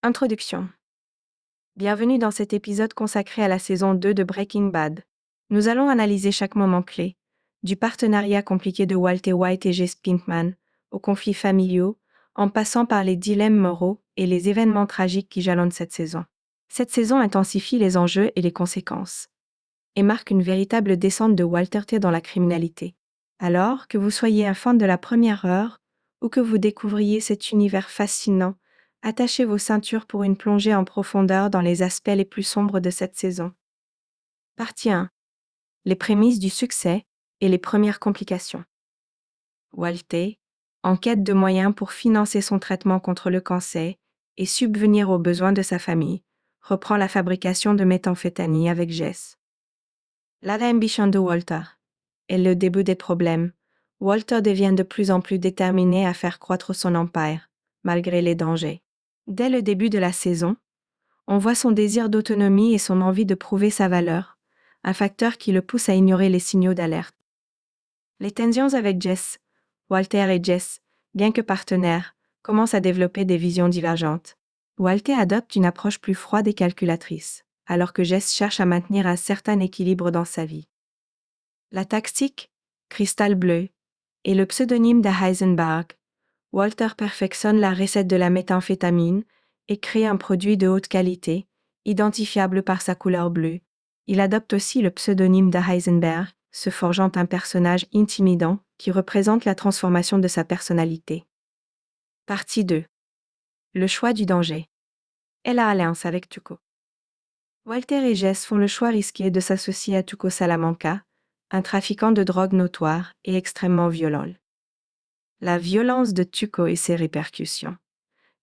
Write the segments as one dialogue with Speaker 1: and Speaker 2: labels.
Speaker 1: Introduction. Bienvenue dans cet épisode consacré à la saison 2 de Breaking Bad. Nous allons analyser chaque moment clé, du partenariat compliqué de Walter White et Jesse Pinkman, aux conflits familiaux, en passant par les dilemmes moraux et les événements tragiques qui jalonnent cette saison. Cette saison intensifie les enjeux et les conséquences, et marque une véritable descente de Walter T dans la criminalité. Alors, que vous soyez un fan de la première heure, ou que vous découvriez cet univers fascinant, attachez vos ceintures pour une plongée en profondeur dans les aspects les plus sombres de cette saison. Partie 1. Les prémices du succès et les premières complications. Walter, en quête de moyens pour financer son traitement contre le cancer et subvenir aux besoins de sa famille, reprend la fabrication de méthamphétamine avec Jess. L'ambition de Walter est le début des problèmes. Walter devient de plus en plus déterminé à faire croître son empire, malgré les dangers. Dès le début de la saison, on voit son désir d'autonomie et son envie de prouver sa valeur, un facteur qui le pousse à ignorer les signaux d'alerte. Les tensions avec Jess, Walter et Jess, bien que partenaires, commencent à développer des visions divergentes. Walter adopte une approche plus froide et calculatrice, alors que Jess cherche à maintenir un certain équilibre dans sa vie. La tactique, Cristal Bleu, et le pseudonyme de Heisenberg, Walter perfectionne la recette de la méthamphétamine et crée un produit de haute qualité, identifiable par sa couleur bleue. Il adopte aussi le pseudonyme de Heisenberg, se forgeant un personnage intimidant qui représente la transformation de sa personnalité. Partie 2. Le choix du danger. Et la alliance avec Tuco. Walter et Jess font le choix risqué de s'associer à Tuco Salamanca, un trafiquant de drogue notoire et extrêmement violent. La violence de Tuco et ses répercussions.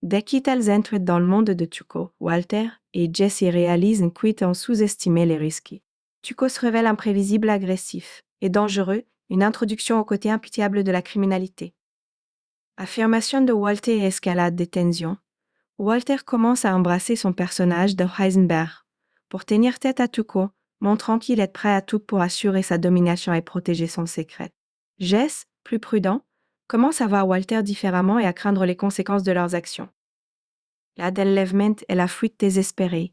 Speaker 1: Dès qu'ils entrent dans le monde de Tuco, Walter et Jesse réalisent qu'ils ont sous-estimé les risques. Tuco se révèle imprévisible, agressif et dangereux, une introduction au côté impitoyable de la criminalité. Affirmation de Walter et escalade des tensions. Walter commence à embrasser son personnage de Heisenberg pour tenir tête à Tuco, montrant qu'il est prêt à tout pour assurer sa domination et protéger son secret. Jess, plus prudent, commence à voir Walter différemment et à craindre les conséquences de leurs actions. L'enlèvement est la fuite désespérée.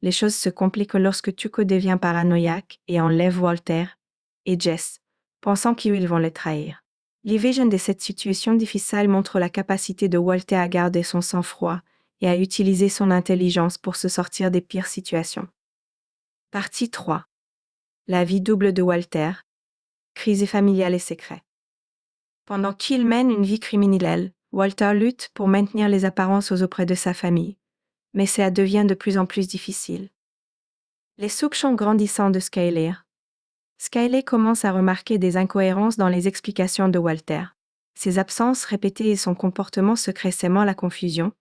Speaker 1: Les choses se compliquent lorsque Tuco devient paranoïaque et enlève Walter et Jess, pensant qu'ils vont les trahir. L'évasion de cette situation difficile montre la capacité de Walter à garder son sang-froid et à utiliser son intelligence pour se sortir des pires situations. Partie 3. La vie double de Walter. Crise familiale et secret. Pendant qu'il mène une vie criminelle, Walter lutte pour maintenir les apparences auprès de sa famille, mais ça devient de plus en plus difficile. Les soupçons grandissants de Skyler. Skyler commence à remarquer des incohérences dans les explications de Walter. Ses absences répétées et son comportement secret sèment la confusion,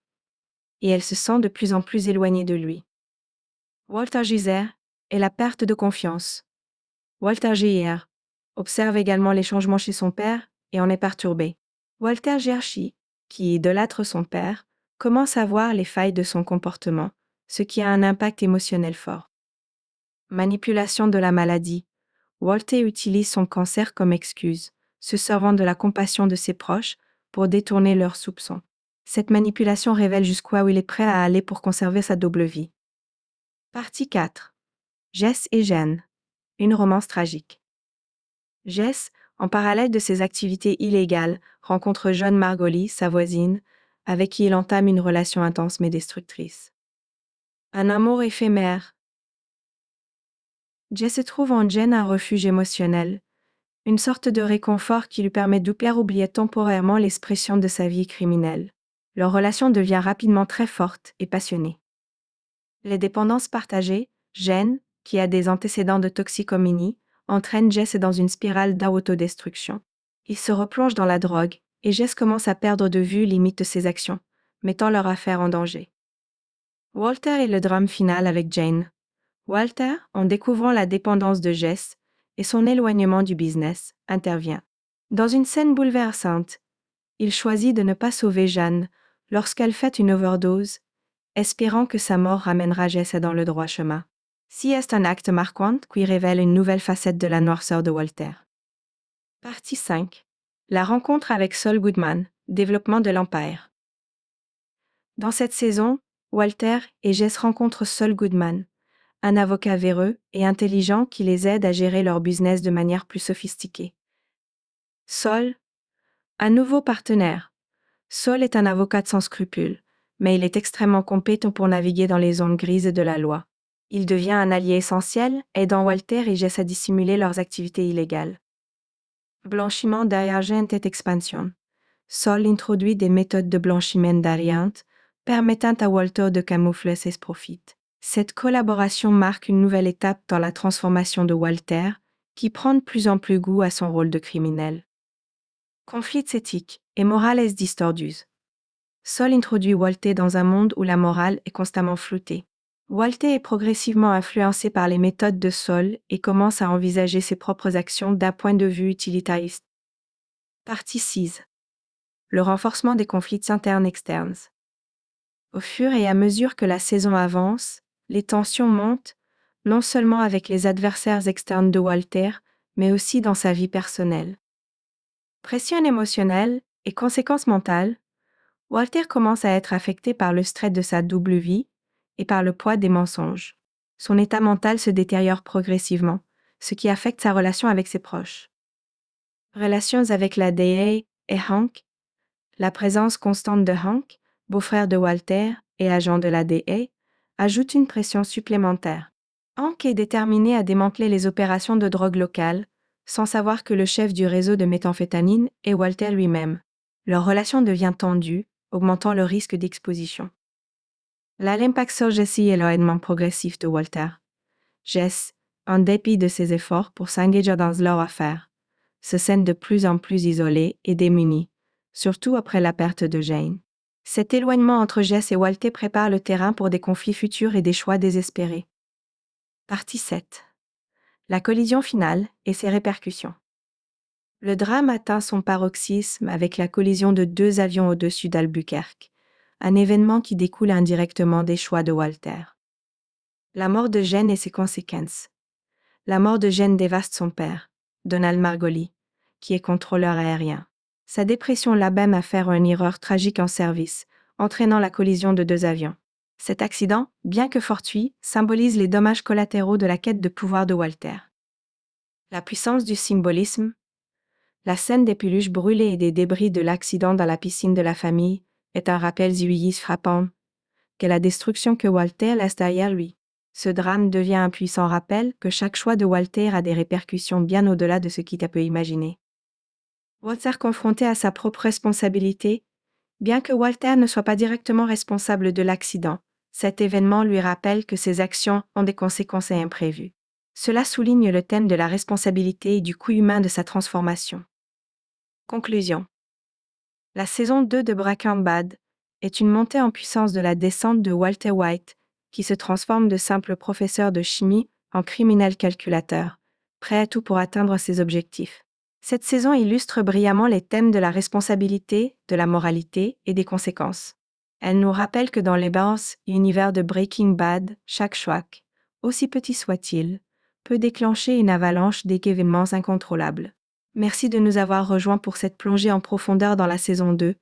Speaker 1: et elle se sent de plus en plus éloignée de lui. Walter Jr. et la perte de confiance. Walter Jr. observe également les changements chez son père et en est perturbé. Walter Jr., qui idolâtre son père, commence à voir les failles de son comportement, ce qui a un impact émotionnel fort. Manipulation de la maladie. Walter utilise son cancer comme excuse, se servant de la compassion de ses proches pour détourner leurs soupçons. Cette manipulation révèle jusqu'où il est prêt à aller pour conserver sa double vie. Partie 4. Jess et Jeanne. Une romance tragique. Jess, en parallèle de ses activités illégales, rencontre John Margoli, sa voisine, avec qui il entame une relation intense mais destructrice. Un amour éphémère. Jess trouve en Jeanne un refuge émotionnel, une sorte de réconfort qui lui permet d'oublier temporairement l'expression de sa vie criminelle. Leur relation devient rapidement très forte et passionnée. Les dépendances partagées, Jeanne, qui a des antécédents de toxicomanie, entraîne Jess dans une spirale d'autodestruction. Il se replonge dans la drogue, et Jess commence à perdre de vue limite de ses actions, mettant leur affaire en danger. Walter et le drame final avec Jane. Walter, en découvrant la dépendance de Jess et son éloignement du business, intervient. Dans une scène bouleversante, il choisit de ne pas sauver Jeanne lorsqu'elle fait une overdose, espérant que sa mort ramènera Jess dans le droit chemin. Si est un acte marquant qui révèle une nouvelle facette de la noirceur de Walter. Partie 5. La rencontre avec Saul Goodman, développement de l'Empire. Dans cette saison, Walter et Jess rencontrent Saul Goodman, un avocat véreux et intelligent qui les aide à gérer leur business de manière plus sophistiquée. Saul, un nouveau partenaire. Saul est un avocat sans scrupules, mais il est extrêmement compétent pour naviguer dans les zones grises de la loi. Il devient un allié essentiel, aidant Walter et Jess à dissimuler leurs activités illégales. Blanchiment d'argent et expansion. Saul introduit des méthodes de blanchiment d'argent, permettant à Walter de camoufler ses profits. Cette collaboration marque une nouvelle étape dans la transformation de Walter, qui prend de plus en plus goût à son rôle de criminel. Conflits éthiques et morales distordus. Saul introduit Walter dans un monde où la morale est constamment floutée. Walter est progressivement influencé par les méthodes de Saul et commence à envisager ses propres actions d'un point de vue utilitariste. Partie 6. Le renforcement des conflits internes-externes. Au fur et à mesure que la saison avance, les tensions montent, non seulement avec les adversaires externes de Walter, mais aussi dans sa vie personnelle. Pression émotionnelle et conséquences mentales, Walter commence à être affecté par le stress de sa double vie et par le poids des mensonges. Son état mental se détériore progressivement, ce qui affecte sa relation avec ses proches. Relations avec la DA et Hank. La présence constante de Hank, beau-frère de Walter et agent de la DA, ajoute une pression supplémentaire. Hank est déterminé à démanteler les opérations de drogue locales, sans savoir que le chef du réseau de méthamphétamine est Walter lui-même. Leur relation devient tendue, augmentant le risque d'exposition. L'impact sur Jesse est l'éloignement progressif de Walter. Jess, en dépit de ses efforts pour s'engager dans leur affaire, se sent de plus en plus isolée et démunie, surtout après la perte de Jane. Cet éloignement entre Jess et Walter prépare le terrain pour des conflits futurs et des choix désespérés. Partie 7. La collision finale et ses répercussions. Le drame atteint son paroxysme avec la collision de 2 avions au-dessus d'Albuquerque, un événement qui découle indirectement des choix de Walter. La mort de Jane et ses conséquences. La mort de Jane dévaste son père, Donald Margoli, qui est contrôleur aérien. Sa dépression l'amène à faire une erreur tragique en service, entraînant la collision de 2 avions. Cet accident, bien que fortuit, symbolise les dommages collatéraux de la quête de pouvoir de Walter. La puissance du symbolisme. La scène des peluches brûlées et des débris de l'accident dans la piscine de la famille est un rappel frappant que la destruction que Walter laisse derrière lui. Ce drame devient un puissant rappel que chaque choix de Walter a des répercussions bien au-delà de ce qu'il peut imaginer. Walter confronté à sa propre responsabilité, bien que Walter ne soit pas directement responsable de l'accident, cet événement lui rappelle que ses actions ont des conséquences imprévues. Cela souligne le thème de la responsabilité et du coût humain de sa transformation. Conclusion. La saison 2 de Breaking Bad est une montée en puissance de la descente de Walter White, qui se transforme de simple professeur de chimie en criminel calculateur, prêt à tout pour atteindre ses objectifs. Cette saison illustre brillamment les thèmes de la responsabilité, de la moralité et des conséquences. Elle nous rappelle que dans l'immense univers de Breaking Bad, chaque choix, aussi petit soit-il, peut déclencher une avalanche d'événements incontrôlables. Merci de nous avoir rejoints pour cette plongée en profondeur dans la saison 2,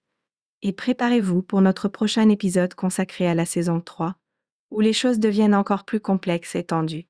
Speaker 1: et préparez-vous pour notre prochain épisode consacré à la saison 3, où les choses deviennent encore plus complexes et tendues.